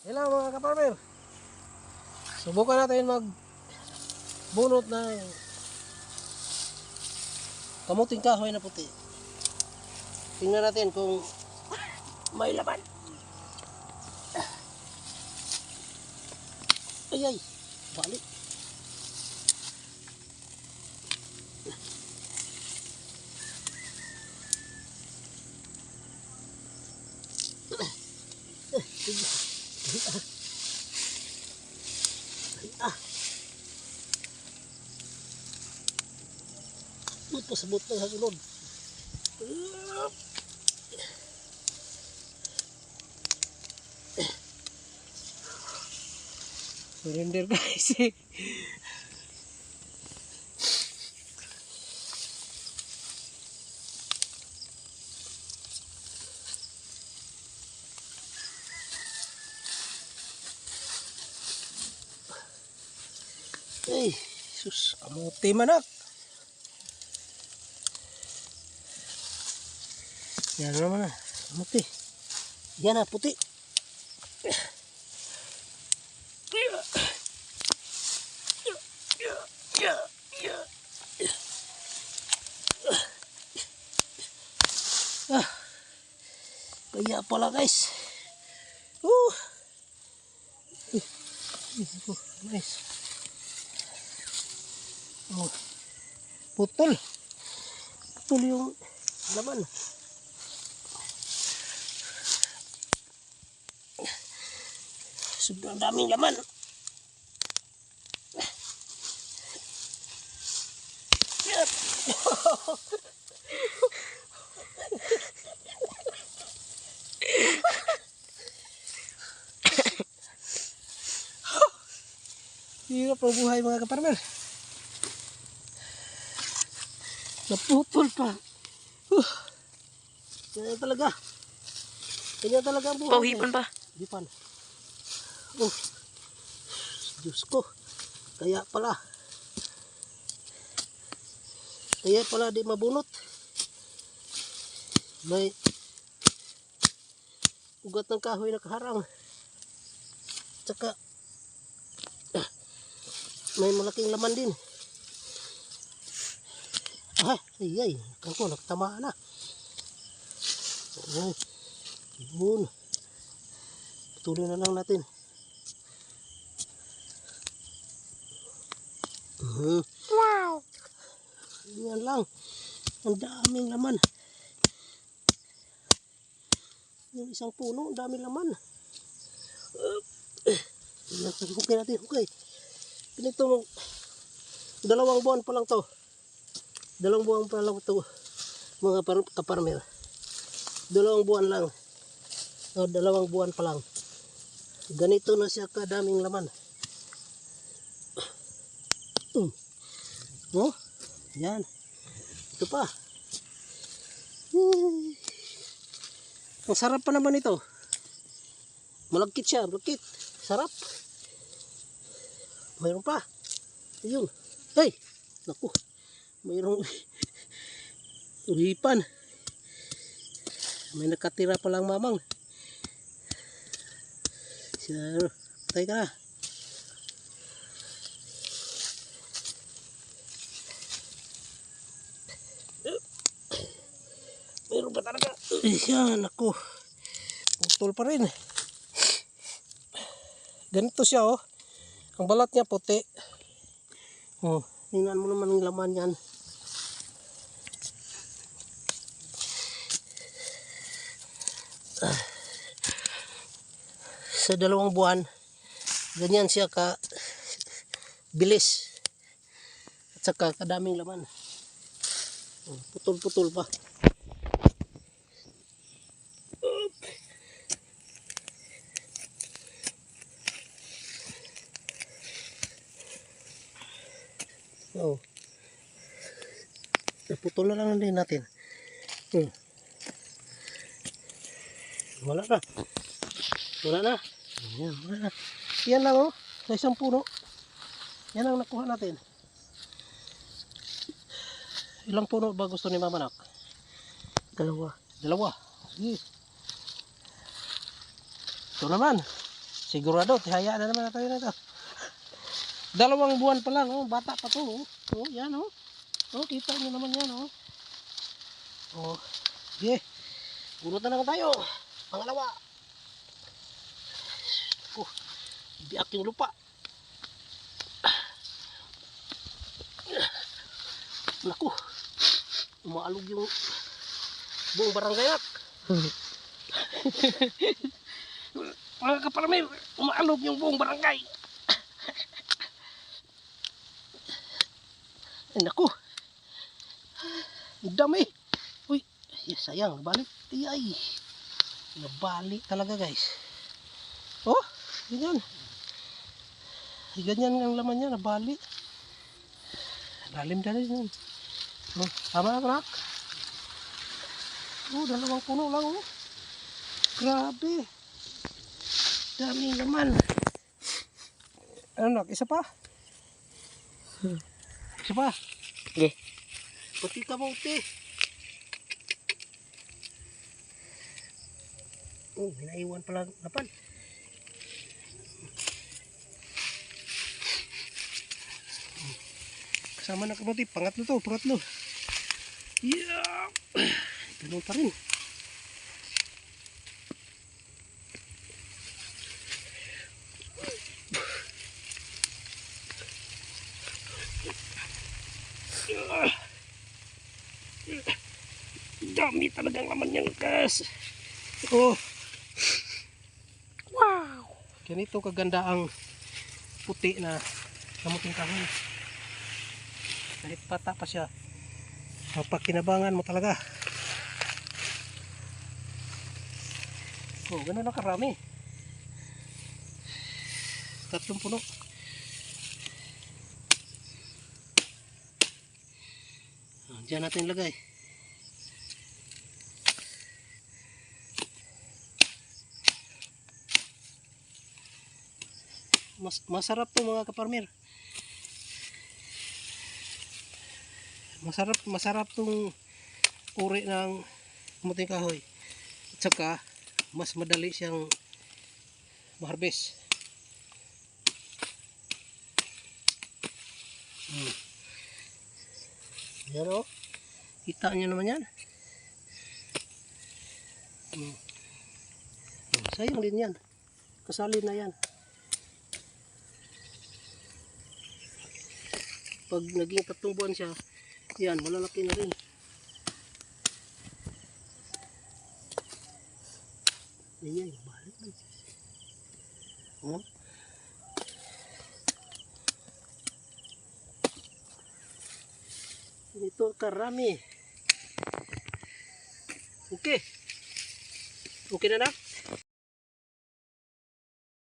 Hello mga kaparmer. Subukan natin magbunot ng kamuting kahoy na puti. Tingnan natin kung may laman. Ay ay, balik. Pasabot na sa sunod. Surrender guys. Ay, sus, kamuti manak. Yan naman na, kamuti. Yan na, puti. Kaya pala guys. Nice. Putol. Putol yung laman. Sobrang daming laman. Hirap ang buhay mga kaparmer. Naputol pa. Ganyan talaga. Ganyan talaga ang buhay. Pauhipan pa. Hipan. Oh, Diyos ko. Kaya pala di mabunot. May ugat ng kahoy na kaharang. Tsaka may malaking laman din. Ay, ako nagtama na. Yun. Patuloy na lang natin. Wow! Yan lang. Ang daming laman. Yung isang puno, ang daming laman. Hukay natin, hukay. Pinito, 2 buwan pa lang to. 2 buwan pa lang to, mga kaparmer. 2 buwan lang. O, 2 buwan pa lang. Ganito na siya kadaming laman. Oh, yan. Ito pa. Ang sarap pa naman ito. Malagkit siya, malagkit. Sarap. Mayroon pa. Ayun. Ay, naku. Mayroong uhipan. May nakatira pa lang mamang. Siya, patay ka na. Mayroon pa talaga. Yan, naku. Putol pa rin. Ganito siya, oh. Ang balat niya puti. Oh, tingnan mo naman ang laman yan. Sa 2 buwan, ganyan siya ka bilis. At saka kadaming laman. Oh, putol-putol pa. Oh. Naputol na lang din natin. Wala na. Wala na. Ayan, wala na. Yan lang, oh. Sa isang puno. Yan ang nakuha natin. Ilang puno ba gusto ni Mama Nak? 2. Dalawa. Sige. Ito naman. Sigurado, tihaya na naman tayo na ito. 2 buwan pa lang, oh. Bata pa to, oh. Oh, yan, oh. Oh, kita nyo naman yan, oh. Oh, sige. Bunot na lang tayo. Pangalawa. Oh, biak yung lupa. Naku. Umaalog yung buong barangay nak. Mga kaparamil, umaalog yung buong barangay. Ay, naku. Ang dami. Uy, sayang, balik. Ay, nabalik talaga guys. Oh, ganyan. Ganyan ang laman niya, nabalik. Lalim dali yun. Oh, tama na, nak. Oh, 2 puno lang, oh. Grabe. Daming laman. Ano, nak? Isa pa? Isa pa? Okay. Puti ka mo, puti. Oh, hinaiwan pala lapan. Kasama na kamuti. Pangatlo to, pangatlo. Yeah. Ganun pa rin. Dami talagang laman yan, guys. Oh. Wow. Ganito kaganda ang puti na kamuting kahoy. Kahit pata pa siya, mapakinabangan mo talaga. Oh, ganun lang karami. 3 puno. Diyan natin lagay. Masarap to mga kaparmer. Masarap tong uri ng kamuting kahoy. At saka mas madali siyang ma-harvest. Yan o. Kita nyo naman yan. Sayang din yan. Kasali na yan. Pag naging 3 buwan siya, yan, malalaki na rin. Ayan, balik na. Oh. Ito karami. Okay. Okay na na?